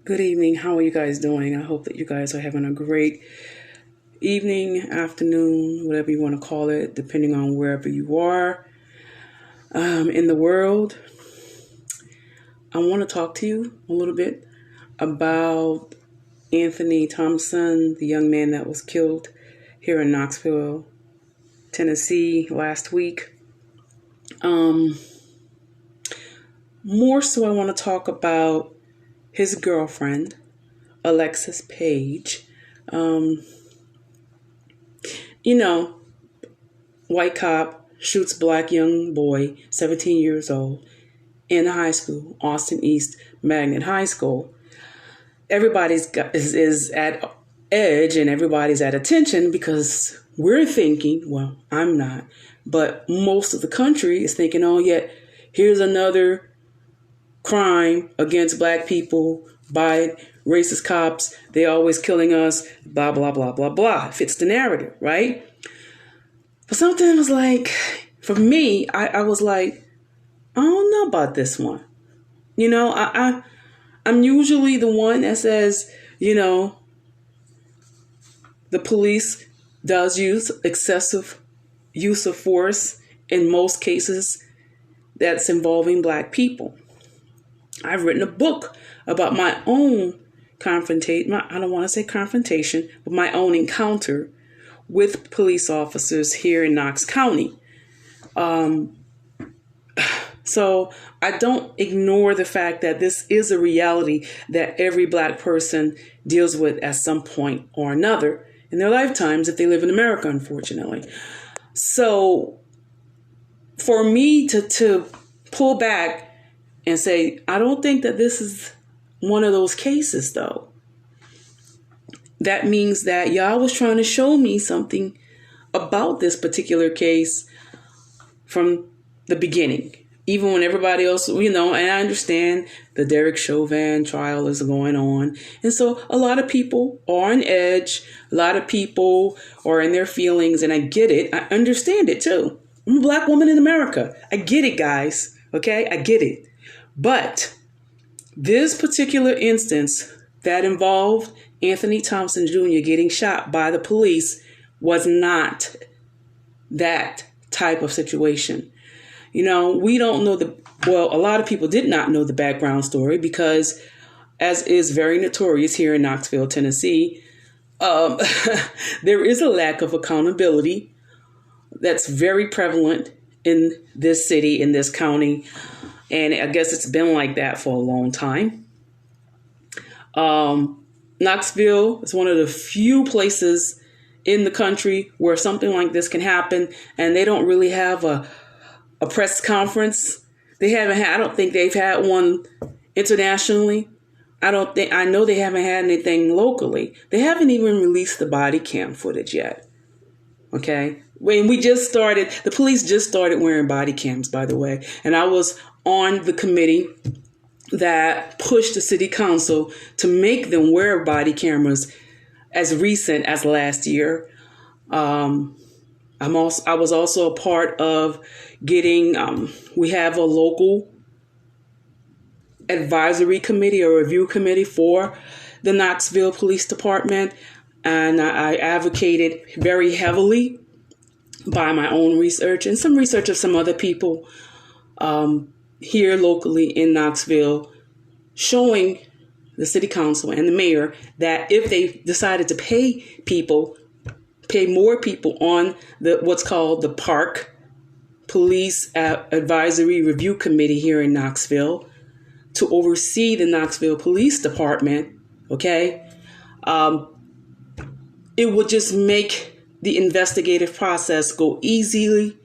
Good evening. How are you guys doing? I hope that you guys are having a great evening, afternoon, whatever you want to call it, depending on wherever you are in the world. I want to talk to you a little bit about Anthony Thompson, the young man that was killed here in Knoxville, Tennessee last week. More so, I want to talk about his girlfriend, Alexus Page. White cop shoots black young boy, 17 years old, in high school, Austin East Magnet High School. Everybody's is at edge and everybody's at attention because we're thinking, well, I'm not, but most of the country is thinking, oh, yeah, here's another crime against black people by racist cops. They're always killing us, blah, blah, blah, blah, blah. Fits the narrative, right? But something was like, for me, I was like, I don't know about this one. I'm usually the one that says, the police does use excessive use of force in most cases that's involving black people. I've written a book about my own confrontation. I don't want to say confrontation, but my own encounter with police officers here in Knox County. So I don't ignore the fact that this is a reality that every black person deals with at some point or another in their lifetimes if they live in America, unfortunately. So for me to pull back and say, I don't think that this is one of those cases, though. That means that y'all was trying to show me something about this particular case from the beginning. Even when everybody else, and I understand the Derek Chauvin trial is going on. And so a lot of people are on edge. A lot of people are in their feelings. And I get it. I understand it, too. I'm a black woman in America. I get it, guys. Okay? I get it. But this particular instance that involved Anthony Thompson Jr. getting shot by the police was not that type of situation. We don't know a lot of people did not know the background story because, as is very notorious here in Knoxville, Tennessee, there is a lack of accountability that's very prevalent in this city, in this county. And I guess it's been like that for a long time. Knoxville is one of the few places in the country where something like this can happen, and they don't really have a press conference. I don't think they've had one internationally. I know they haven't had anything locally. They haven't even released the body cam footage yet. Okay. When the police just started wearing body cams, by the way. And I was on the committee that pushed the city council to make them wear body cameras as recent as last year. I was also a part of getting, we have a local advisory committee or review committee for the Knoxville Police Department. And I advocated very heavily by my own research and some research of some other people here locally in Knoxville, showing the city council and the mayor that if they decided to pay more people on what's called the Park Police Advisory Review Committee here in Knoxville to oversee the Knoxville Police Department, okay, it would just make the investigative process go easily.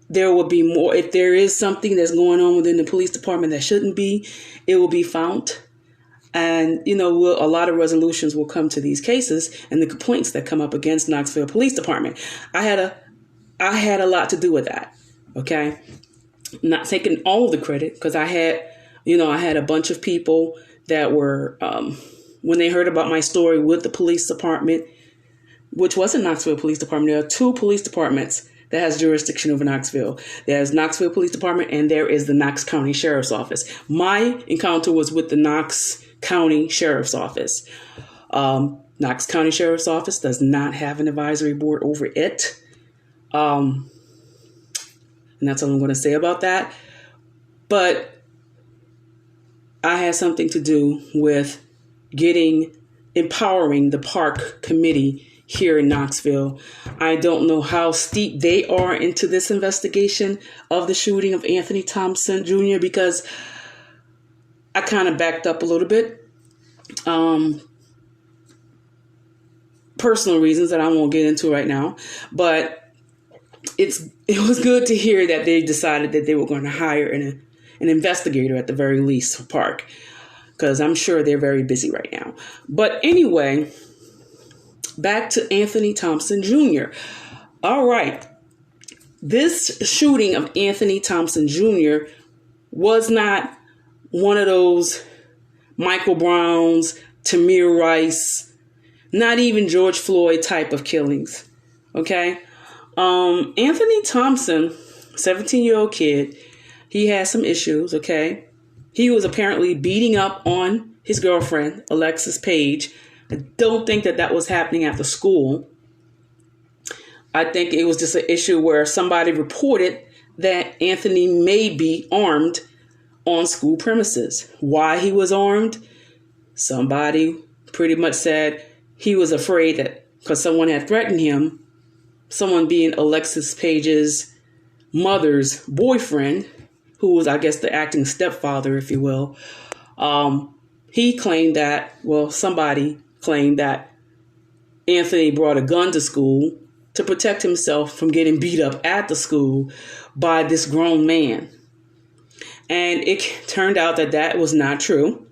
There will be more. If there is something that's going on within the police department that shouldn't be, it will be found. And, a lot of resolutions will come to these cases and the complaints that come up against Knoxville Police Department. I had a lot to do with that. Okay. Not taking all of the credit because I had a bunch of people that were, when they heard about my story with the police department, which wasn't Knoxville Police Department. There are two police departments that has jurisdiction over Knoxville. There's Knoxville Police Department and there is the Knox County Sheriff's Office. My encounter was with the Knox County Sheriff's Office. Knox County Sheriff's Office does not have an advisory board over it. And that's all I'm going to say about that. But I had something to do with empowering the park committee here in Knoxville. I don't know how steep they are into this investigation of the shooting of Anthony Thompson Jr. because I kind of backed up a little bit. Personal reasons that I won't get into right now, but it was good to hear that they decided that they were going to hire an investigator at the very least for Park, because I'm sure they're very busy right now. But anyway, back to Anthony Thompson Jr. All right. This shooting of Anthony Thompson Jr. was not one of those Michael Browns, Tamir Rice, not even George Floyd type of killings. Okay. Anthony Thompson, 17-year-old kid, he had some issues. Okay. He was apparently beating up on his girlfriend, Alexus Page. I don't think that was happening at the school. I think it was just an issue where somebody reported that Anthony may be armed on school premises. Why he was armed? Somebody pretty much said he was afraid that because someone had threatened him, someone being Alexus Page's mother's boyfriend, who was, I guess, the acting stepfather, if you will. Somebody claimed that Anthony brought a gun to school to protect himself from getting beat up at the school by this grown man. And it turned out that was not true.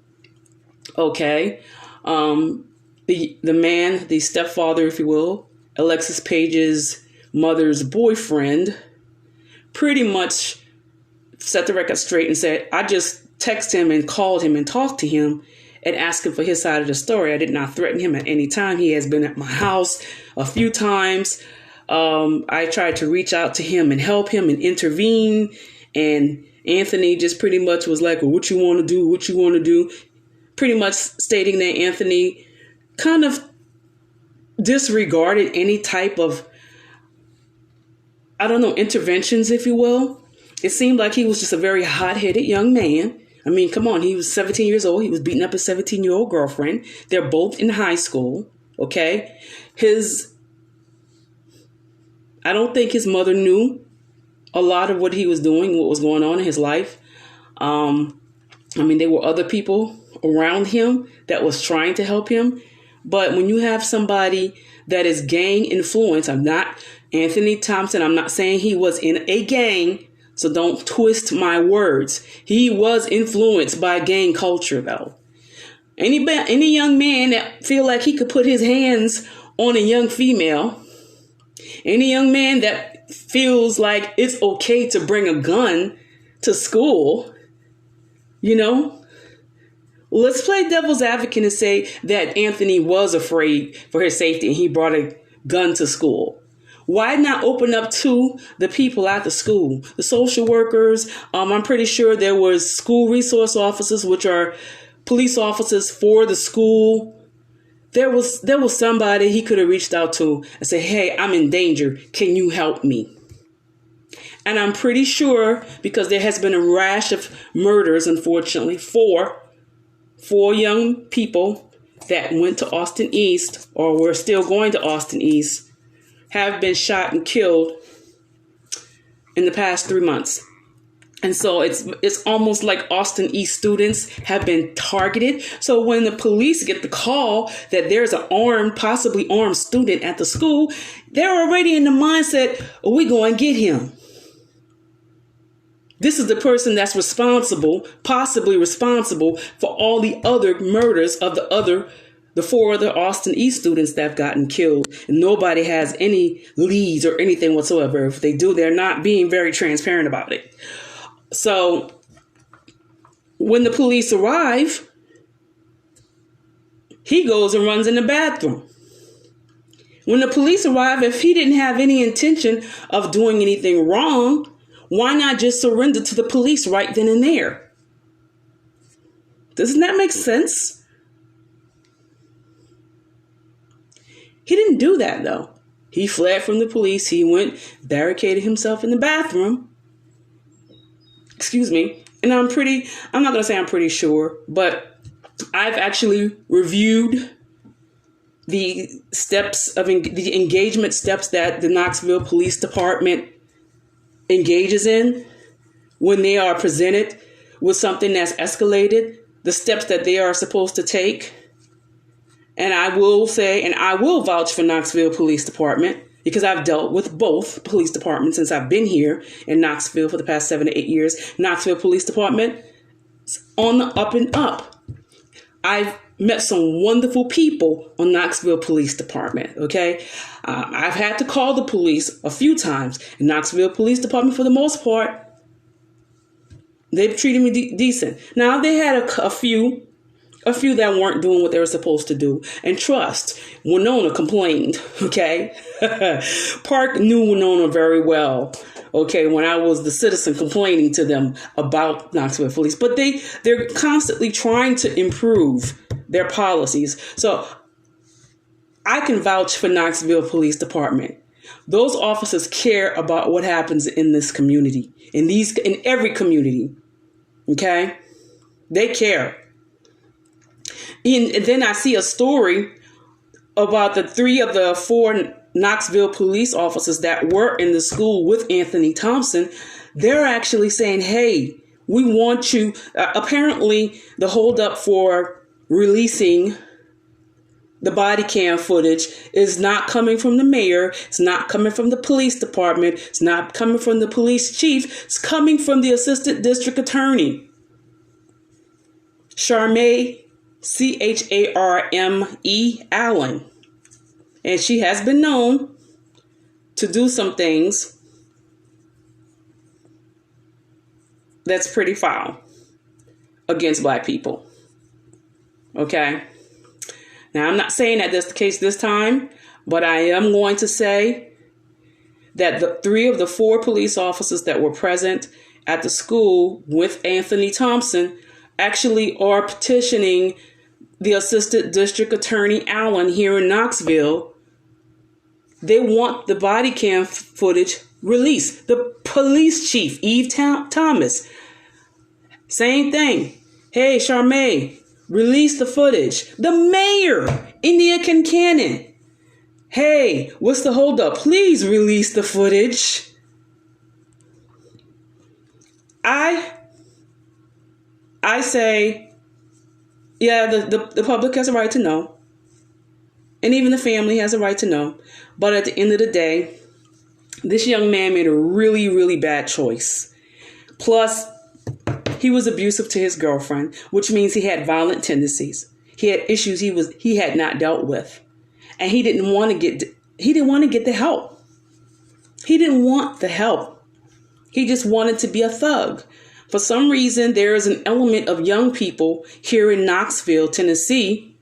Okay. The man, the stepfather, if you will, Alexus Page's mother's boyfriend, pretty much set the record straight and said, I just texted him and called him and talked to him and asked him for his side of the story. I did not threaten him at any time. He has been at my house a few times. I tried to reach out to him and help him and intervene. And Anthony just pretty much was like, well, what you want to do? What you want to do? Pretty much stating that Anthony kind of disregarded any type of, interventions, if you will. It seemed like he was just a very hot-headed young man. I mean, come on, he was 17 years old. He was beating up his 17-year-old girlfriend. They're both in high school, okay? I don't think his mother knew a lot of what he was doing, what was going on in his life. There were other people around him that was trying to help him. But when you have somebody that is gang influenced, I'm not Anthony Thompson. I'm not saying he was in a gang. So don't twist my words. He was influenced by gang culture, though. Any young man that feel like he could put his hands on a young female, any young man that feels like it's okay to bring a gun to school, let's play devil's advocate and say that Anthony was afraid for his safety and he brought a gun to school. Why not open up to the people at the school, the social workers? I'm pretty sure there was school resource officers, which are police officers for the school. There was somebody he could have reached out to and say, hey, I'm in danger. Can you help me? And I'm pretty sure, because there has been a rash of murders, unfortunately, four young people that went to Austin East or were still going to Austin East have been shot and killed in the past 3 months. And so it's almost like Austin East students have been targeted. So when the police get the call that there's an possibly armed student at the school, they're already in the mindset, oh, we go and get him. This is the person that's possibly responsible for all the other murders of the 4 other Austin East students that have gotten killed. And nobody has any leads or anything whatsoever. If they do, they're not being very transparent about it. So when the police arrive, he goes and runs in the bathroom. When the police arrive, if he didn't have any intention of doing anything wrong, why not just surrender to the police right then and there? Doesn't that make sense? He didn't do that, though. He fled from the police. He went, barricaded himself in the bathroom. Excuse me. And I'm not going to say I'm pretty sure, but I've actually reviewed the the engagement steps that the Knoxville Police Department engages in when they are presented with something that's escalated, the steps that they are supposed to take. And I will say, and I will vouch for Knoxville Police Department because I've dealt with both police departments since I've been here in Knoxville for the past 7 to 8 years. Knoxville Police Department is on the up and up. I've met some wonderful people on Knoxville Police Department, okay? I've had to call the police a few times. And Knoxville Police Department, for the most part, they've treated me decent. Now, they had a few that weren't doing what they were supposed to do. And trust, Winona complained, okay? Park knew Winona very well, okay, when I was the citizen complaining to them about Knoxville Police. But they're constantly trying to improve their policies. So I can vouch for Knoxville Police Department. Those officers care about what happens in this community, in every community, okay? They care. And then I see a story about the 3 of the 4 Knoxville police officers that were in the school with Anthony Thompson. They're actually saying, hey, we want you. Apparently, the holdup for releasing the body cam footage is not coming from the mayor. It's not coming from the police department. It's not coming from the police chief. It's coming from the assistant district attorney, Charme, Charme Allen. And she has been known to do some things that's pretty foul against Black people. Okay? Now, I'm not saying that that's the case this time, but I am going to say that the 3 of the 4 police officers that were present at the school with Anthony Thompson actually are petitioning the assistant district attorney Allen here in Knoxville. They want the body cam footage released. The police chief, Eve Thomas, same thing. Hey, Charmaine, release the footage. The mayor, India Kincannon. Hey, what's the holdup? Please release the footage. I say, yeah, the public has a right to know. And even the family has a right to know. But at the end of the day, this young man made a really, really bad choice. Plus, he was abusive to his girlfriend, which means he had violent tendencies. He had issues he had not dealt with. And he didn't want to get the help. He didn't want the help. He just wanted to be a thug. For some reason, there is an element of young people here in Knoxville, Tennessee,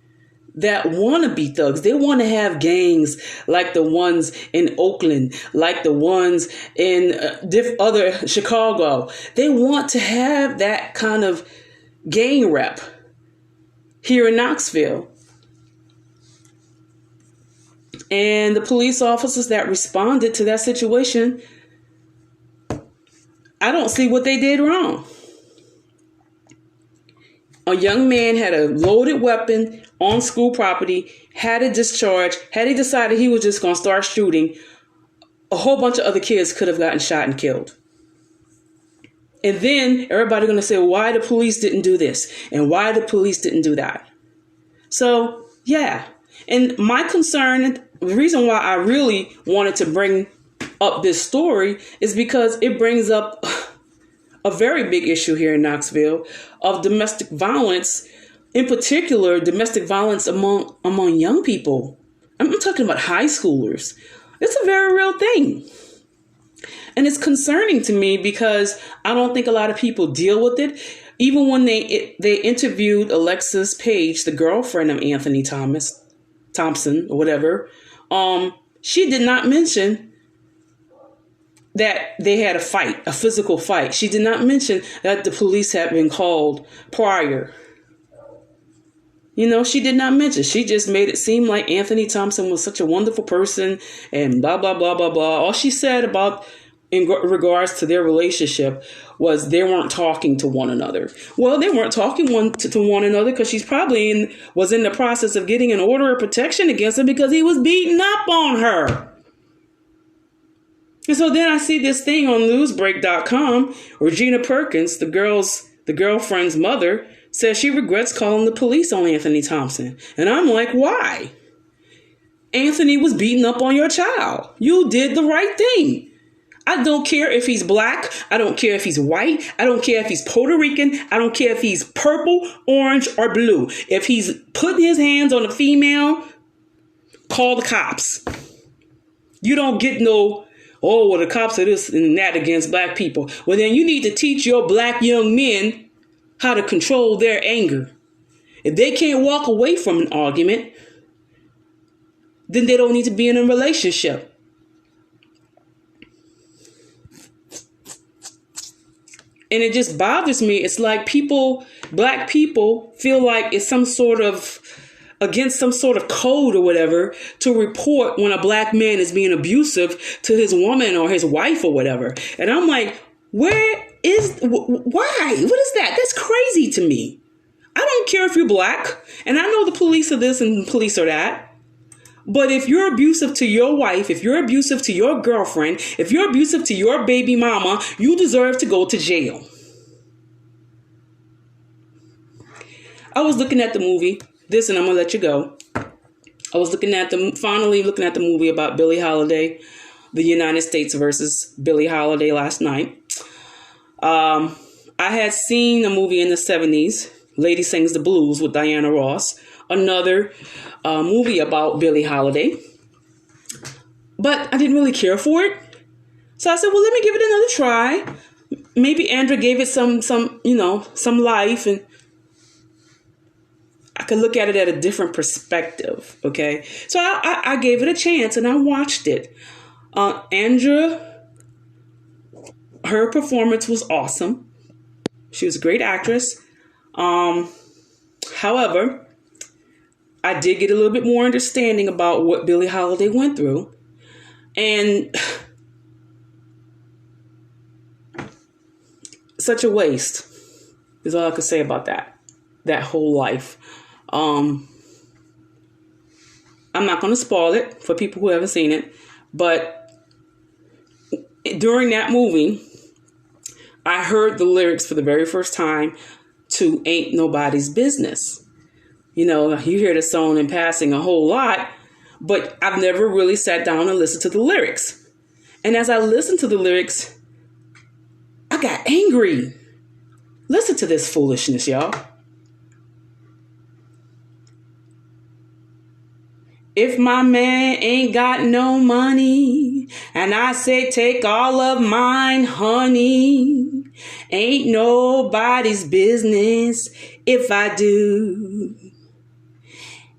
that want to be thugs. They want to have gangs like the ones in Oakland, like the ones in other Chicago. They want to have that kind of gang rep here in Knoxville. And the police officers that responded to that situation, I don't see what they did wrong. A young man had a loaded weapon on school property, had a discharge. Had he decided he was just going to start shooting, a whole bunch of other kids could have gotten shot and killed. And then everybody going to say, why the police didn't do this and why the police didn't do that. So, yeah. And my concern, the reason why I really wanted to bring up this story is because it brings up a very big issue here in Knoxville of domestic violence, in particular, domestic violence among young people. I'm talking about high schoolers. It's a very real thing. And it's concerning to me because I don't think a lot of people deal with it. Even when they interviewed Alexis Page, the girlfriend of Anthony Thompson or whatever, she did not mention that they had a fight, a physical fight. She did not mention that the police had been called prior. She did not mention. She just made it seem like Anthony Thompson was such a wonderful person and blah, blah, blah, blah, blah. All she said about in regards to their relationship was they weren't talking to one another. Well, they weren't talking to one another because she's probably was in the process of getting an order of protection against him because he was beating up on her. And so then I see this thing on newsbreak.com where Gina Perkins, the girlfriend's mother, says she regrets calling the police on Anthony Thompson. And I'm like, why? Anthony was beating up on your child. You did the right thing. I don't care if he's black. I don't care if he's white. I don't care if he's Puerto Rican. I don't care if he's purple, orange, or blue. If he's putting his hands on a female, call the cops. You don't get no, well, the cops are this and that against black people. Well, then you need to teach your black young men how to control their anger. If they can't walk away from an argument, then they don't need to be in a relationship. And it just bothers me. It's like black people feel like it's against some sort of code or whatever to report when a black man is being abusive to his woman or his wife or whatever. And I'm like, why? What is that? That's crazy to me. I don't care if you're black, and I know the police are this and the police are that. But if you're abusive to your wife, if you're abusive to your girlfriend, if you're abusive to your baby mama, you deserve to go to jail. I was looking at the movie, and I'm going to let you go. I was finally looking at the movie about Billie Holiday, the United States versus Billie Holiday last night. I had seen a movie in the 70s, Lady Sings the Blues with Diana Ross, another movie about Billie Holiday. But I didn't really care for it. So I said, well, let me give it another try. Maybe Andrea gave it some life, and I could look at it at a different perspective. Okay. So I gave it a chance and I watched it. Andrea, her performance was awesome. She was a great actress. However, I did get a little bit more understanding about what Billie Holiday went through. And such a waste is all I could say about that whole life. I'm not going to spoil it for people who haven't seen it, but during that movie, I heard the lyrics for the very first time to Ain't Nobody's Business. You hear the song in passing a whole lot, but I've never really sat down and listened to the lyrics. And as I listened to the lyrics, I got angry. Listen to this foolishness, y'all. If my man ain't got no money, and I say take all of mine, honey, ain't nobody's business if I do.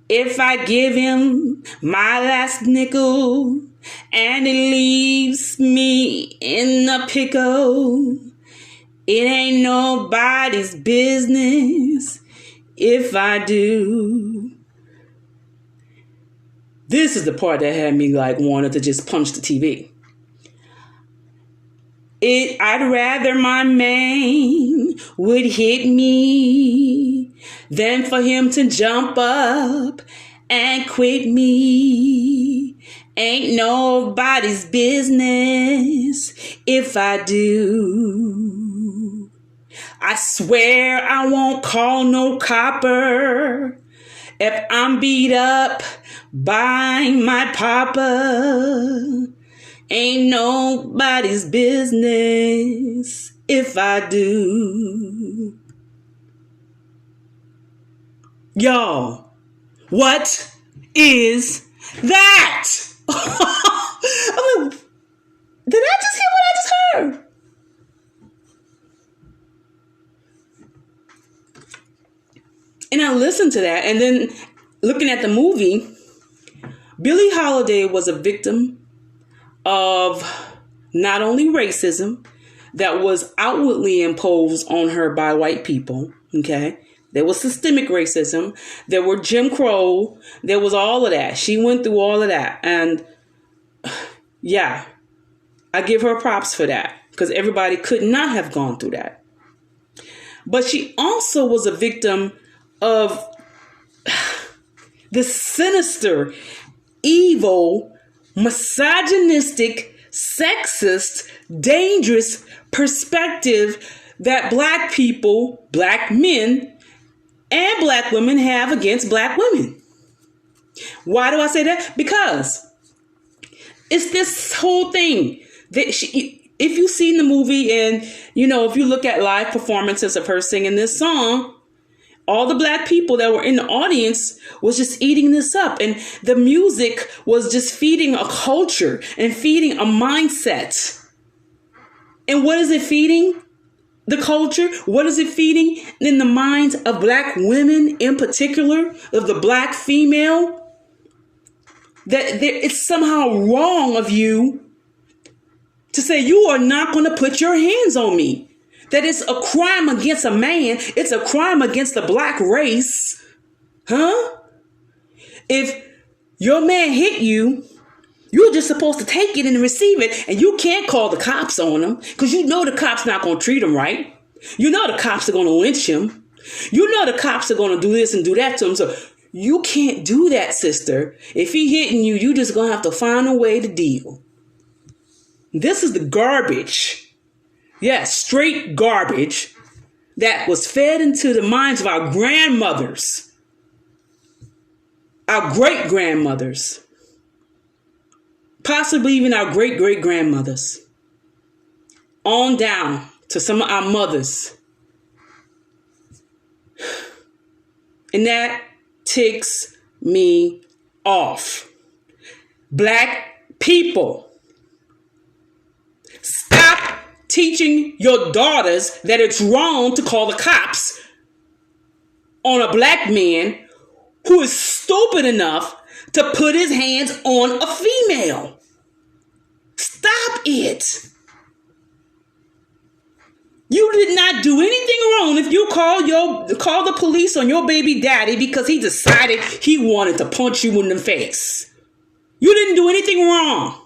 If I give him my last nickel, and it leaves me in a pickle, it ain't nobody's business if I do. This is the part that had me wanted to just punch the TV. I'd rather my man would hit me than for him to jump up and quit me. Ain't nobody's business if I do. I swear I won't call no copper if I'm beat up by my papa. Ain't nobody's business if I do. Y'all, what is that? I'm like, did I just hear what I just heard? And I listened to that, and then looking at the movie, Billie Holiday was a victim of not only racism that was outwardly imposed on her by white people, okay? There was systemic racism. There were Jim Crow. There was all of that. She went through all of that. And yeah, I give her props for that because everybody could not have gone through that. But she also was a victim of this sinister, evil, misogynistic, sexist, dangerous perspective that Black people, Black men, and Black women have against Black women. Why do I say that? Because it's this whole thing that if you've seen the movie and, if you look at live performances of her singing this song, all the Black people that were in the audience was just eating this up. And the music was just feeding a culture and feeding a mindset. And what is it feeding? The culture? What is it feeding in the minds of Black women in particular, of the Black female? That it's somehow wrong of you to say you are not going to put your hands on me. That it's a crime against a man. It's a crime against the Black race. Huh? If your man hit you, you're just supposed to take it and receive it. And you can't call the cops on him because you know the cops not going to treat him right. You know the cops are going to lynch him. You know the cops are going to do this and do that to him. So you can't do that, sister. If he hitting you, you just going to have to find a way to deal. This is the garbage. Yes, straight garbage that was fed into the minds of our grandmothers, our great-grandmothers, possibly even our great-great-grandmothers, on down to some of our mothers. And that ticks me off. Black people, stop teaching your daughters that it's wrong to call the cops on a Black man who is stupid enough to put his hands on a female. Stop it. You did not do anything wrong if you call the police on your baby daddy because he decided he wanted to punch you in the face. You didn't do anything wrong.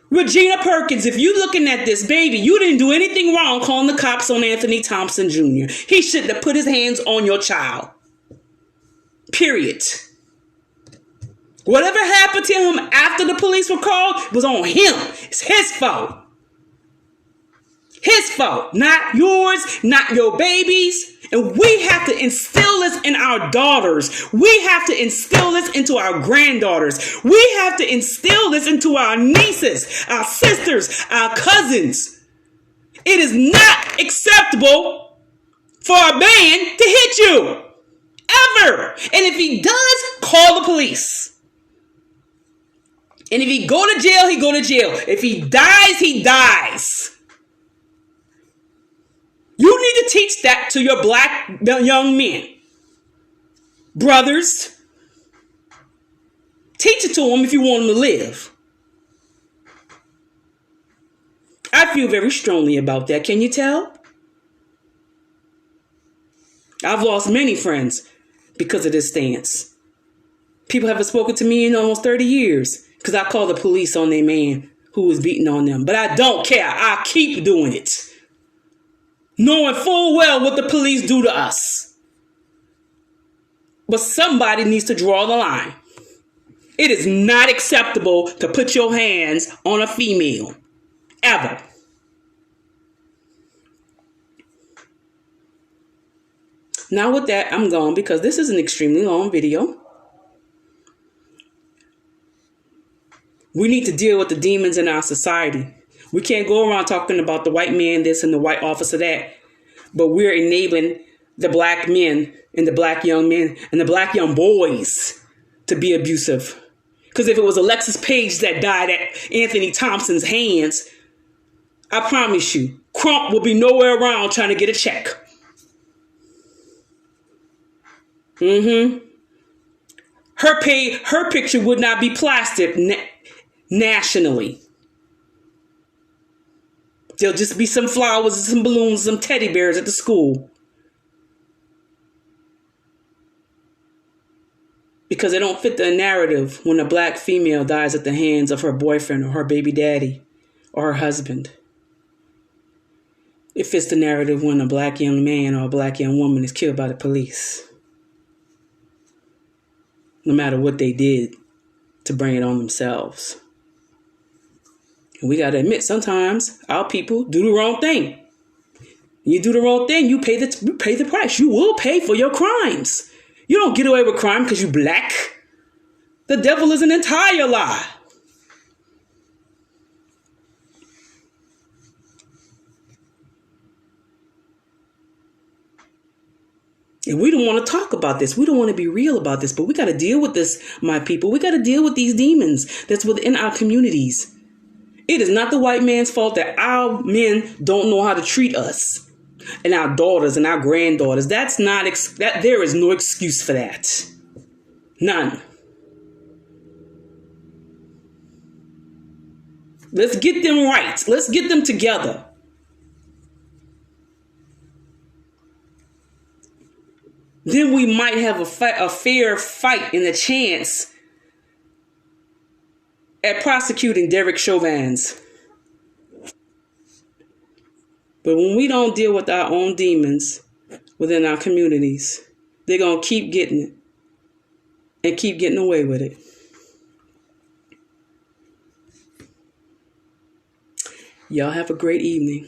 Regina Perkins, if you're looking at this, baby, you didn't do anything wrong calling the cops on Anthony Thompson Jr. He shouldn't have put his hands on your child. Period. Whatever happened to him after the police were called was on him. It's his fault. His fault, not yours, not your babies. And we have to instill this in our daughters. We have to instill this into our granddaughters. We have to instill this into our nieces, our sisters, our cousins. It is not acceptable for a man to hit you. Ever. And if he does, call the police. And if he go to jail, he go to jail. If he dies, he dies. You need to teach that to your Black young men. Brothers, teach it to them if you want them to live. I feel very strongly about that. Can you tell? I've lost many friends because of this stance. People haven't spoken to me in almost 30 years because I called the police on their man who was beating on them. But I don't care. I keep doing it. Knowing full well what the police do to us. But somebody needs to draw the line. It is not acceptable to put your hands on a female. Ever. Now with that, I'm gone because this is an extremely long video. We need to deal with the demons in our society. We can't go around talking about the white man this and the white officer that, but we're enabling the Black men and the Black young men and the Black young boys to be abusive. Because if it was Alexis Page that died at Anthony Thompson's hands, I promise you, Crump will be nowhere around trying to get a check. Her picture would not be plastered nationally. There'll just be some flowers and some balloons, some teddy bears at the school. because it don't fit the narrative when a black female dies at the hands of her boyfriend or her baby daddy or her husband. It fits the narrative when a black young man or a black young woman is killed by the police, no matter what they did to bring it on themselves. And we got to admit, sometimes our people do the wrong thing. You do the wrong thing, you pay the price. You will pay for your crimes. You don't get away with crime because you black. The devil is an entire lie. And we don't want to talk about this. We don't want to be real about this, but we got to deal with this, my people. We got to deal with these demons that's within our communities. It is not the white man's fault that our men don't know how to treat us and our daughters and our granddaughters. There is no excuse for that. None. Let's get them right. Let's get them together. Then we might have a fair fight and a chance at prosecuting Derek Chauvins. But when we don't deal with our own demons within our communities, they're going to keep getting it and keep getting away with it. Y'all have a great evening.